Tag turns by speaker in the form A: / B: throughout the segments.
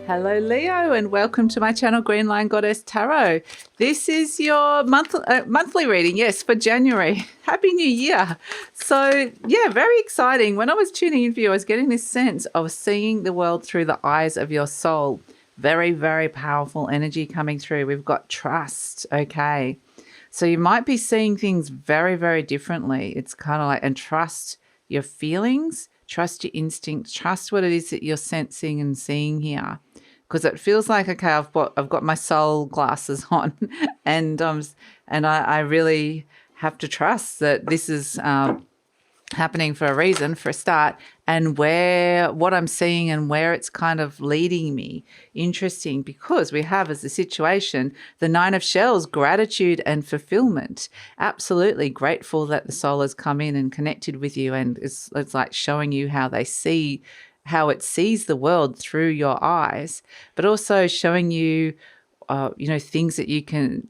A: Hello Leo, and welcome to my channel Green Lion Goddess Tarot. This is your monthly reading, yes, for January. Happy New Year. So yeah, very exciting. When I was tuning in for you, I was getting this sense of seeing the world through the eyes of your soul. Very, very powerful energy coming through. We've got trust, okay. So you might be seeing things very, very differently. It's kind of like, and trust your feelings, trust your instincts, trust what it is that you're sensing and seeing here. Because it feels like, okay, I've got my soul glasses on, and I really have to trust that this is happening for a reason, for a start, and what I'm seeing and where it's kind of leading me. Interesting, because we have as a situation the Nine of Shells, gratitude and fulfillment. Absolutely grateful that the soul has come in and connected with you, and it's like showing you how it sees the world through your eyes, but also showing you, things that you can,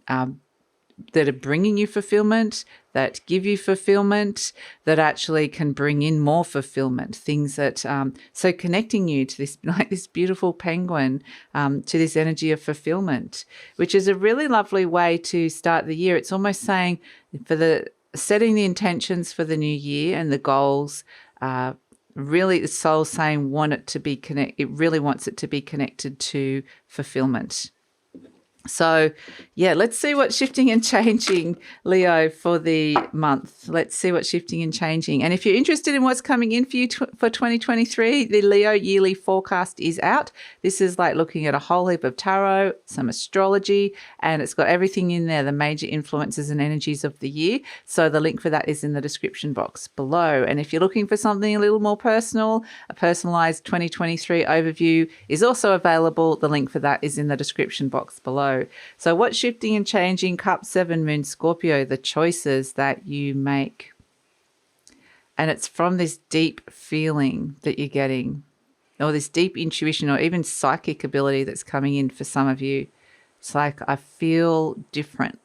A: that are bringing you fulfillment, that give you fulfillment, that actually can bring in more fulfillment. Things that, so connecting you to this, like this beautiful penguin, to this energy of fulfillment, which is a really lovely way to start the year. It's almost saying setting the intentions for the new year and the goals, really the soul saying it really wants it to be connected to fulfillment. So yeah, let's see what's shifting and changing, Leo, for the month. Let's see what's shifting and changing. And if you're interested in what's coming in for you for 2023, the Leo yearly forecast is out. This is like looking at a whole heap of tarot, some astrology, and it's got everything in there, the major influences and energies of the year. So the link for that is in the description box below. And if you're looking for something a little more personal, a personalized 2023 overview is also available. The link for that is in the description box below. So what's shifting and changing? Cup 7, Moon Scorpio, the choices that you make. And it's from this deep feeling that you're getting, or this deep intuition, or even psychic ability that's coming in for some of you. It's like, I feel different,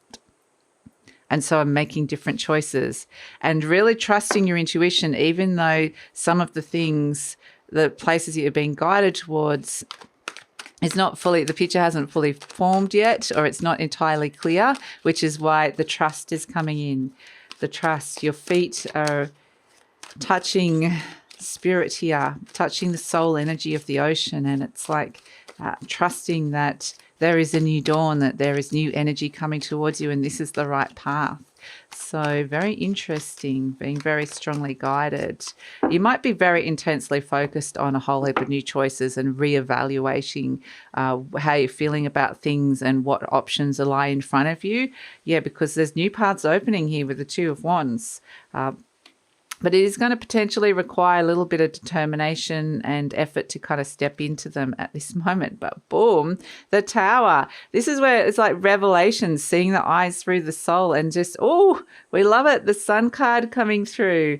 A: and so I'm making different choices, and really trusting your intuition, even though some of the things, the places that you're being guided towards, the picture hasn't fully formed yet, or it's not entirely clear, which is why the trust is coming in. The trust, your feet are touching spirit here, touching the soul energy of the ocean. And it's like trusting that there is a new dawn, that there is new energy coming towards you, and this is the right path. So very interesting, being very strongly guided. You might be very intensely focused on a whole heap of new choices and reevaluating how you're feeling about things and what options lie in front of you. Yeah, because there's new paths opening here with the Two of Wands. But it is going to potentially require a little bit of determination and effort to kind of step into them at this moment. But boom, the Tower. This is where it's like revelations, seeing the eyes through the soul, and just, oh, we love it. The Sun card coming through.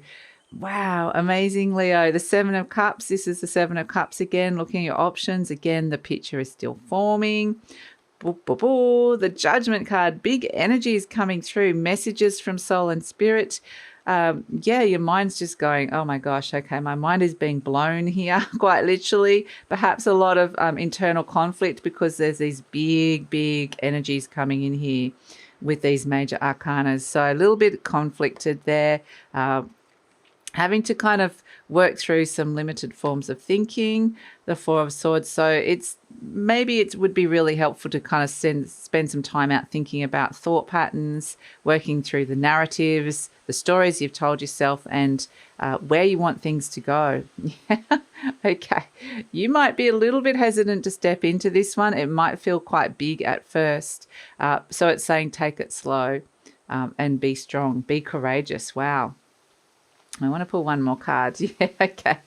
A: Wow, amazing, Leo. The Seven of Cups. This is the Seven of Cups again, looking at your options. Again, the picture is still forming. The Judgment card. Big energy is coming through. Messages from soul and spirit. Your mind's just going, oh my gosh, okay, my mind is being blown here, quite literally. Perhaps a lot of internal conflict, because there's these big, big energies coming in here with these major arcanas. So a little bit conflicted there, having to kind of work through some limited forms of thinking, the Four of Swords. So it would be really helpful to kind of spend some time out thinking about thought patterns, working through the narratives, the stories you've told yourself, and where you want things to go. Okay. You might be a little bit hesitant to step into this one. It might feel quite big at first. So it's saying take it slow, and be strong, be courageous. Wow. I want to pull one more card. Yeah, okay.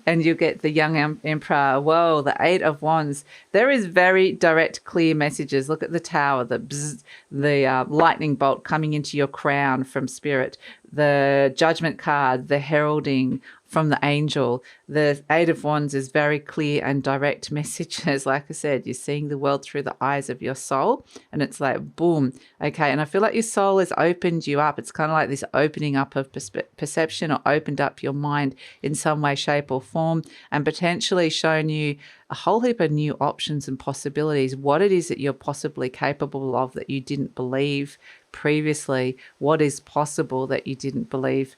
A: And you'll get the Young Emperor. Whoa, the Eight of Wands. There is very direct, clear messages. Look at the Tower, the bzz, the lightning bolt coming into your crown from Spirit, the Judgment card, the heralding from the angel. The Eight of Wands is very clear and direct messages. Like I said, you're seeing the world through the eyes of your soul, and it's like, boom. Okay. And I feel like your soul has opened you up. It's kind of like this opening up of perception, or opened up your mind in some way, shape, or form, and potentially shown you a whole heap of new options and possibilities, what it is that you're possibly capable of that you didn't believe previously, what is possible that you didn't believe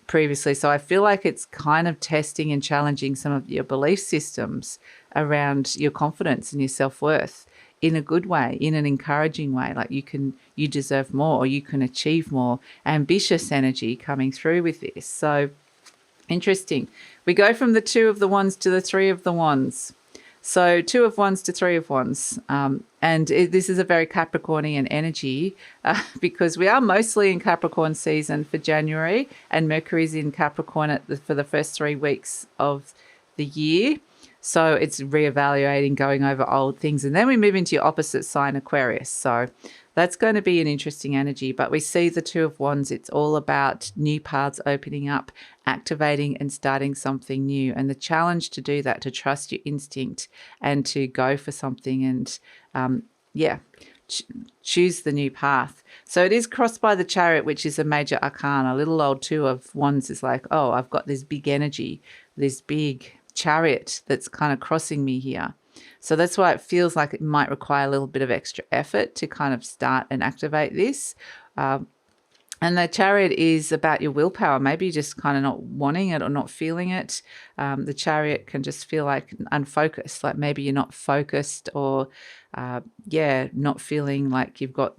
A: previously. So I feel like it's kind of testing and challenging some of your belief systems around your confidence and your self-worth in a good way, in an encouraging way. Like you deserve more, or you can achieve more. Ambitious energy coming through with this. So interesting. We go from the Two of the Wands to the Three of the Wands. So Two of Wands to Three of Wands. This is a very Capricornian energy because we are mostly in Capricorn season for January, and Mercury's in Capricorn for the first 3 weeks of the year. So it's reevaluating, going over old things. And then we move into your opposite sign, Aquarius. So that's going to be an interesting energy. But we see the Two of Wands. It's all about new paths opening up, activating and starting something new. And the challenge to do that, to trust your instinct and to go for something and, choose the new path. So it is crossed by the Chariot, which is a major arcana. A little old Two of Wands is like, oh, I've got this big energy, this big chariot that's kind of crossing me here. So that's why it feels like it might require a little bit of extra effort to kind of start and activate this. And the Chariot is about your willpower. Maybe you're just kind of not wanting it or not feeling it. The Chariot can just feel like unfocused, like maybe you're not focused, or not feeling like you've got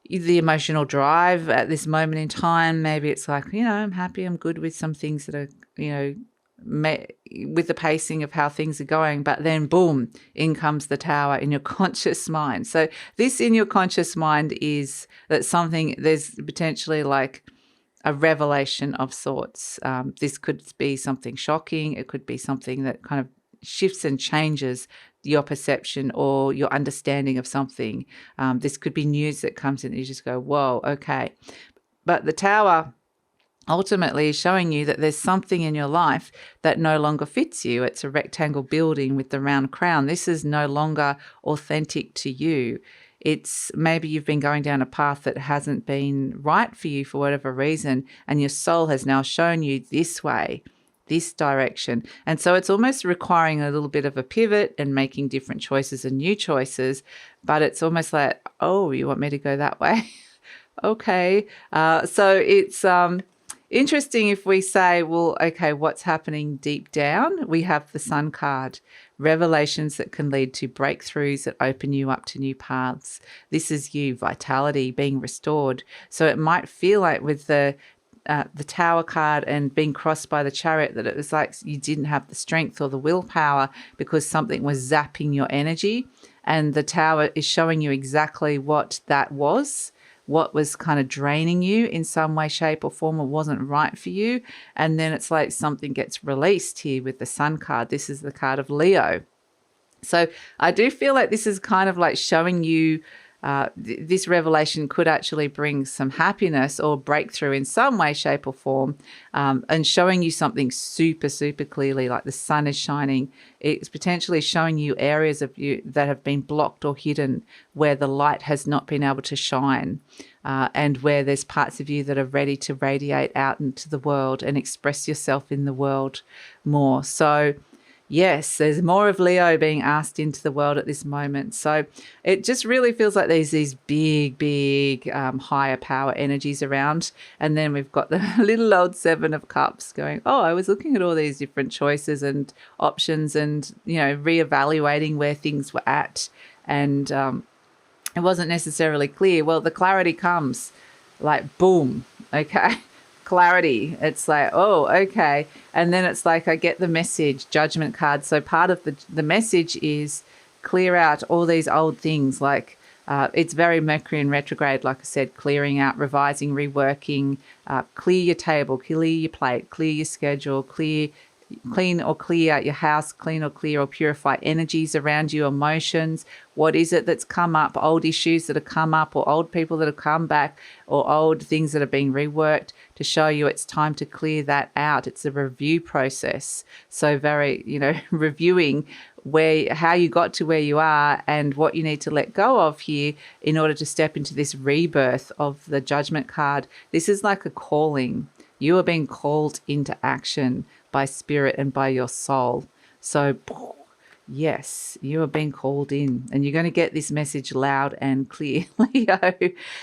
A: the emotional drive at this moment in time. Maybe it's like, I'm happy, I'm good with some things that are, with the pacing of how things are going, but then boom, in comes the Tower in your conscious mind. So this in your conscious mind is that there's potentially like a revelation of sorts. This could be something shocking. It could be something that kind of shifts and changes your perception or your understanding of something. This could be news that comes in and you just go, whoa, okay. But the Tower ultimately is showing you that there's something in your life that no longer fits you. It's a rectangle building with the round crown. This is no longer authentic to you. It's maybe you've been going down a path that hasn't been right for you for whatever reason, and your soul has now shown you this way, this direction. And so it's almost requiring a little bit of a pivot and making different choices and new choices, but it's almost like, oh, you want me to go that way? Okay. So it's interesting if we say, well, okay, what's happening deep down? We have the Sun card, revelations that can lead to breakthroughs that open you up to new paths. This is you, vitality being restored. So it might feel like with the Tower card and being crossed by the Chariot that it was like you didn't have the strength or the willpower because something was zapping your energy. And the Tower is showing you exactly what that was. What was kind of draining you in some way, shape or form, or wasn't right for you. And then it's like something gets released here with the Sun card. This is the card of Leo. So I do feel like this is kind of like showing you this revelation could actually bring some happiness or breakthrough in some way, shape or form, and showing you something super, super clearly, like the sun is shining. It's potentially showing you areas of you that have been blocked or hidden where the light has not been able to shine, and where there's parts of you that are ready to radiate out into the world and express yourself in the world more. So yes, there's more of Leo being asked into the world at this moment. So it just really feels like there's these big, higher power energies around. And then we've got the little old Seven of Cups going, oh, I was looking at all these different choices and options and, reevaluating where things were at. And it wasn't necessarily clear. Well, the clarity comes like, boom, okay. Clarity. It's like, oh, okay. And then it's like I get the message, Judgment card. So part of the message is clear out all these old things. Like it's very Mercury in retrograde, like I said, clearing out, revising, reworking, clear your table, clear your plate, clear your schedule, clear clean or clear your house, clean or clear or purify energies around you, emotions. What is it that's come up, old issues that have come up, or old people that have come back, or old things that are being reworked, to show you it's time to clear that out. It's a review process. So very, reviewing how you got to where you are and what you need to let go of here in order to step into this rebirth of the Judgment card. This is like a calling. You are being called into action by spirit and by your soul. So yes, you are being called in, and you're going to get this message loud and clear, Leo.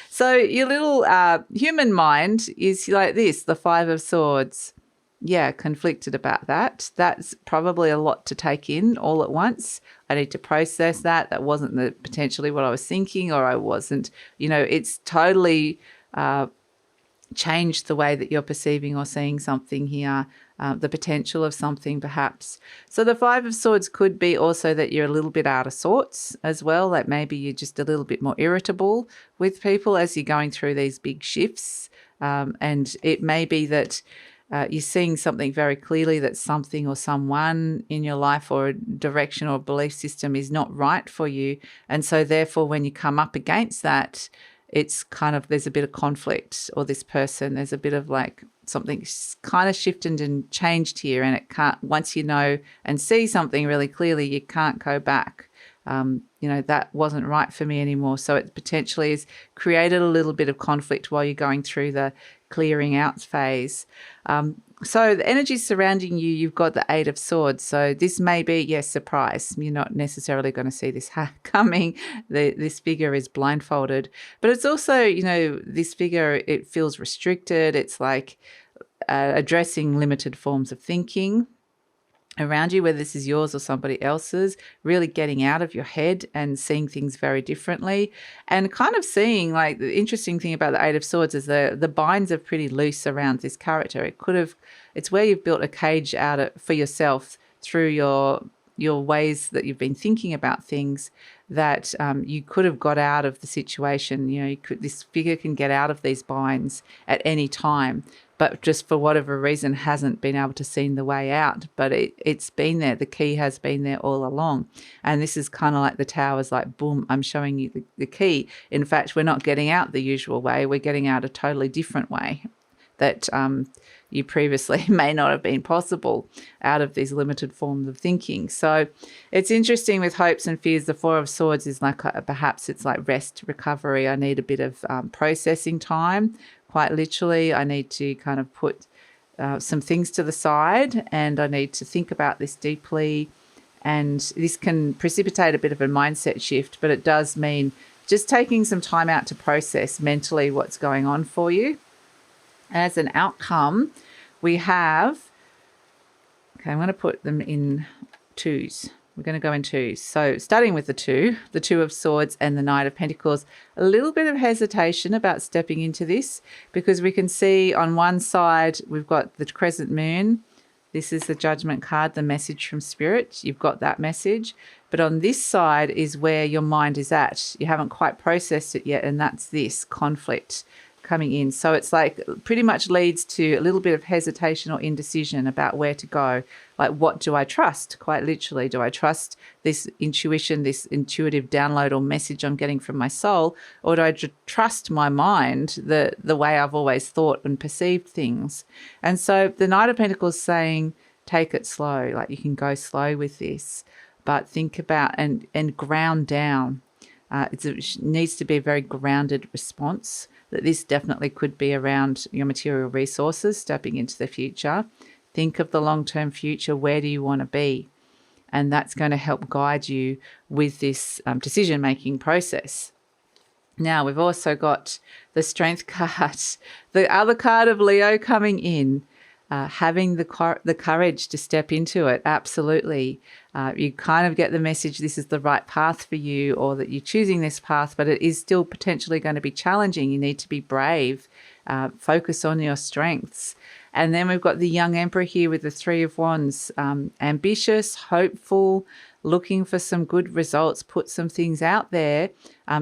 A: So your little human mind is like this, the Five of Swords. Yeah, conflicted about that. That's probably a lot to take in all at once. I need to process that. That wasn't potentially what I was thinking, or I wasn't, it's totally changed the way that you're perceiving or seeing something here, the potential of something perhaps. So the Five of Swords could be also that you're a little bit out of sorts as well, like maybe you're just a little bit more irritable with people as you're going through these big shifts. And it may be that you're seeing something very clearly, that something or someone in your life or a direction or belief system is not right for you. And so therefore, when you come up against that, it's kind of, there's a bit of conflict, or this person, there's a bit of like something's kind of shifted and changed here, and it can't, once you know and see something really clearly, you can't go back. That wasn't right for me anymore. So it potentially has created a little bit of conflict while you're going through the clearing out phase. So the energy surrounding you, you've got the Eight of Swords. So this may be, yes, surprise. You're not necessarily going to see this coming. This figure is blindfolded. But it's also, this figure, it feels restricted. It's like addressing limited forms of thinking around you, whether this is yours or somebody else's, really getting out of your head and seeing things very differently, and kind of seeing, like, the interesting thing about the Eight of Swords is the binds are pretty loose around this character. It's where you've built a cage for yourself through your ways that you've been thinking about things, that you could have got out of the situation. This figure can get out of these binds at any time, but just for whatever reason hasn't been able to see the way out. But it's been there. The key has been there all along. And this is kind of like the Tower's like, boom, I'm showing you the key. In fact, we're not getting out the usual way. We're getting out a totally different way that you previously may not have been possible out of these limited forms of thinking. So it's interesting with hopes and fears. The Four of Swords is like, perhaps it's like rest, recovery. I need a bit of processing time. Quite literally, I need to kind of put some things to the side, and I need to think about this deeply. And this can precipitate a bit of a mindset shift, but it does mean just taking some time out to process mentally what's going on for you. As an outcome, we have, I'm going to put them in twos. We're going to go in twos. So starting with the Two of Swords and the Knight of Pentacles, a little bit of hesitation about stepping into this, because we can see on one side we've got the crescent moon. This is the Judgment card, the message from Spirit. You've got that message. But on this side is where your mind is at. You haven't quite processed it yet, and that's this conflict coming in. So it's like pretty much leads to a little bit of hesitation or indecision about where to go. Like, what do I trust? Quite literally, do I trust this intuition, this intuitive download or message I'm getting from my soul, or do I trust my mind, the way I've always thought and perceived things? And so the Knight of Pentacles is saying, take it slow. Like, you can go slow with this, but think about and ground down. It needs to be a very grounded response. That this definitely could be around your material resources, stepping into the future. Think of the long-term future. Where do you want to be? And that's going to help guide you with this decision-making process. Now, we've also got the Strength card, the other card of Leo coming in. Having the courage to step into it, absolutely. You kind of get the message this is the right path for you, or that you're choosing this path, but it is still potentially going to be challenging. You need to be brave, focus on your strengths. And then we've got the young emperor here with the Three of Wands, ambitious, hopeful, looking for some good results, put some things out there.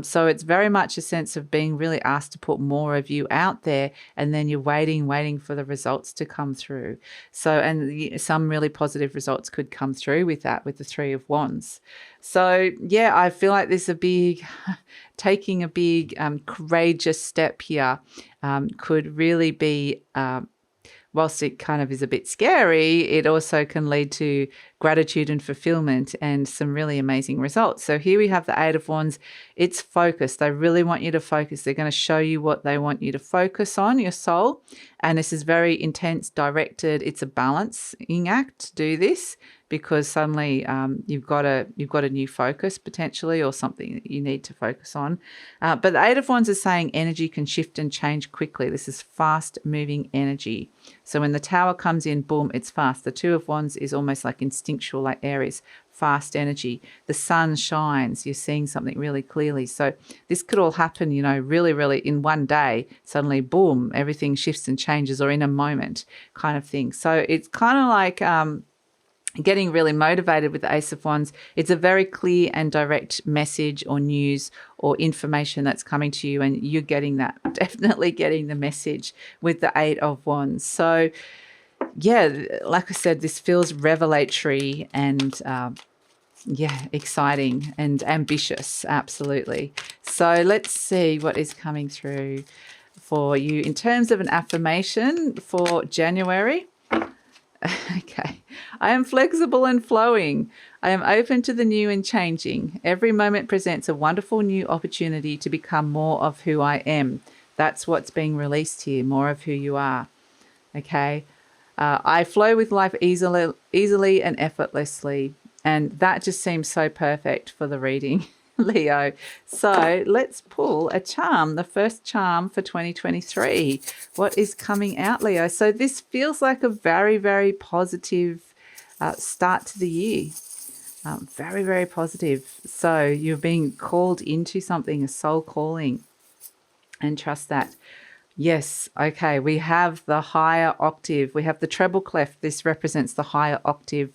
A: So it's very much a sense of being really asked to put more of you out there, and then you're waiting for the results to come through. So, and some really positive results could come through with that, with the Three of Wands. So yeah, I feel like there's a big, taking a big courageous step here could really be, whilst it kind of is a bit scary, it also can lead to gratitude and fulfillment and some really amazing results. So here we have the Eight of Wands. It's focused. They really want you to focus. They're going to show you what they want you to focus on, your soul. And this is very intense, directed. It's a balancing act to do this, because suddenly you've got a new focus potentially, or something that you need to focus on. But the Eight of Wands is saying energy can shift and change quickly. This is fast moving energy. So when the Tower comes in, boom, it's fast. The Two of Wands is almost like instinctual, like Aries, fast energy. The sun shines. You're seeing something really clearly. So this could all happen, you know, really, really in one day. Suddenly, boom, everything shifts and changes, or in a moment kind of thing. So it's kind of like getting really motivated with the Ace of Wands. It's a very clear and direct message or news or information that's coming to you, and you're getting that, definitely getting the message with the Eight of Wands. So yeah, like I said, this feels revelatory and yeah, exciting and ambitious. Absolutely. So let's see what is coming through for you in terms of an affirmation for January. Okay. I am flexible and flowing. I am open to the new and changing. Every moment presents a wonderful new opportunity to become more of who I am. That's what's being released here, more of who you are. Okay. I flow with life easily and effortlessly. And that just seems so perfect for the reading, Leo. So let's pull a charm, the first charm for 2023. What is coming out, Leo? So this feels like a very, very positive start to the year. Very, very positive. So you're being called into something, a soul calling, and trust that. Yes, okay, we have the higher octave. We have the treble clef. This represents the higher octave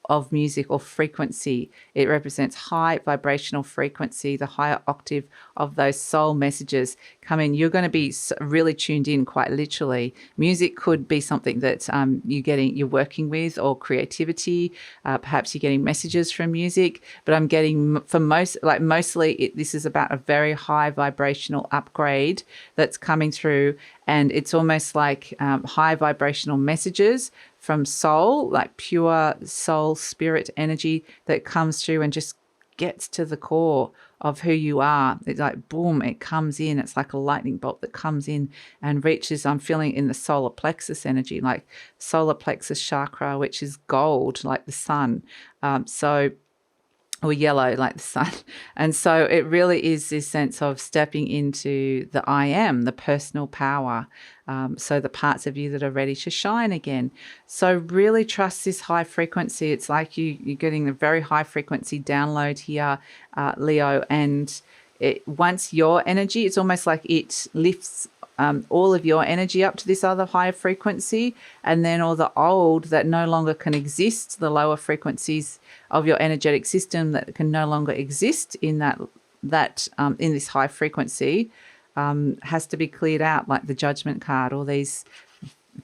A: of music or frequency. It represents high vibrational frequency, the higher octave of those soul messages come in. You're going to be really tuned in, quite literally. Music could be something that you're working with, or creativity. Perhaps you're getting messages from music, but I'm getting mostly this is about a very high vibrational upgrade that's coming through, and it's almost like high vibrational messages from soul, like pure soul spirit energy that comes through and just gets to the core of who you are. It's like, boom, it comes in. It's like a lightning bolt that comes in and reaches, I'm feeling in the solar plexus energy, like solar plexus chakra, which is gold, like the sun. Or yellow like the sun. And so it really is this sense of stepping into the I am, the personal power. So the parts of you that are ready to shine again. So really trust this high frequency. It's like you're getting a very high frequency download here, Leo. And once your energy, it's almost like it lifts all of your energy up to this other higher frequency, and then all the old that no longer can exist, the lower frequencies of your energetic system that can no longer exist in in this high frequency, has to be cleared out, like the Judgment card. All these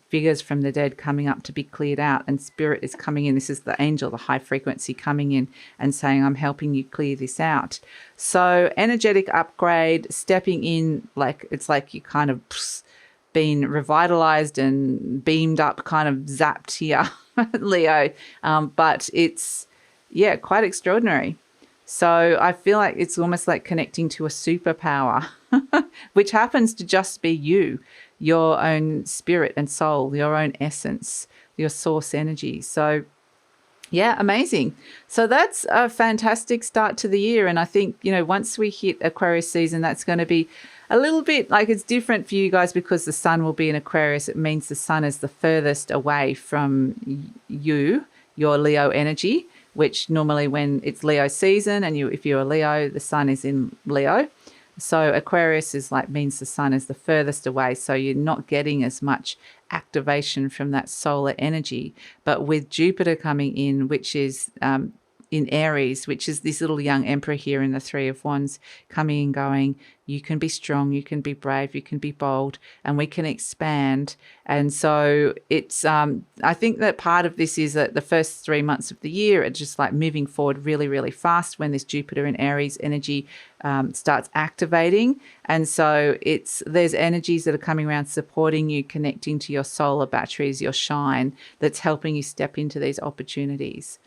A: figures from the dead coming up to be cleared out, and spirit is coming in. This is the angel, the high frequency, coming in and saying, I'm helping you clear this out. So energetic upgrade, stepping in, like it's like you kind of been revitalized and beamed up, kind of zapped here, Leo. But it's, yeah, quite extraordinary. So I feel like it's almost like connecting to a superpower, which happens to just be you, your own spirit and soul, your own essence, your source energy. So yeah, amazing. So that's a fantastic start to the year. And I think, once we hit Aquarius season, that's going to be a little bit like, it's different for you guys because the sun will be in Aquarius. It means the sun is the furthest away from you, your Leo energy, which normally when it's Leo season and if you're a Leo, the sun is in Leo. So Aquarius is like means the sun is the furthest away. So you're not getting as much activation from that solar energy. But with Jupiter coming in, which is in Aries, which is this little young emperor here in the Three of Wands, coming and going, you can be strong, you can be brave, you can be bold, and we can expand. And so it's, I think that part of this is that the first 3 months of the year are just like moving forward really, really fast when this Jupiter and Aries energy starts activating. And so there's energies that are coming around supporting you, connecting to your solar batteries, your shine, that's helping you step into these opportunities.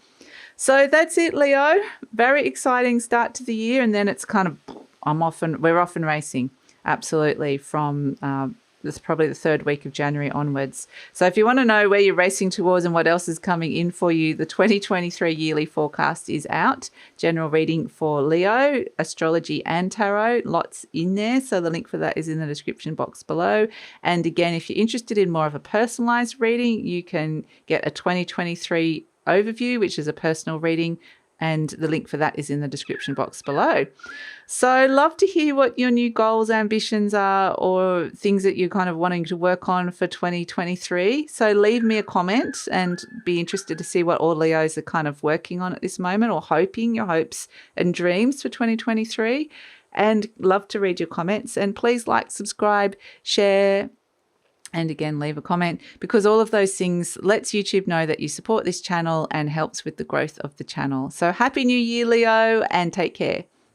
A: So that's it, Leo. Very exciting start to the year. And then it's kind of, we're off and racing. Absolutely. From this probably the third week of January onwards. So if you want to know where you're racing towards and what else is coming in for you, the 2023 yearly forecast is out. General reading for Leo, astrology and tarot, lots in there. So the link for that is in the description box below. And again, if you're interested in more of a personalized reading, you can get a 2023 overview, which is a personal reading, and the link for that is in the description box below. So love to hear what your new goals, ambitions are, or things that you're kind of wanting to work on for 2023. So leave me a comment and be interested to see what all Leos are kind of working on at this moment, or hoping, your hopes and dreams for 2023. And love to read your comments. And please like, subscribe, share, and again, leave a comment, because all of those things lets YouTube know that you support this channel and helps with the growth of the channel. So happy New Year, Leo, and take care.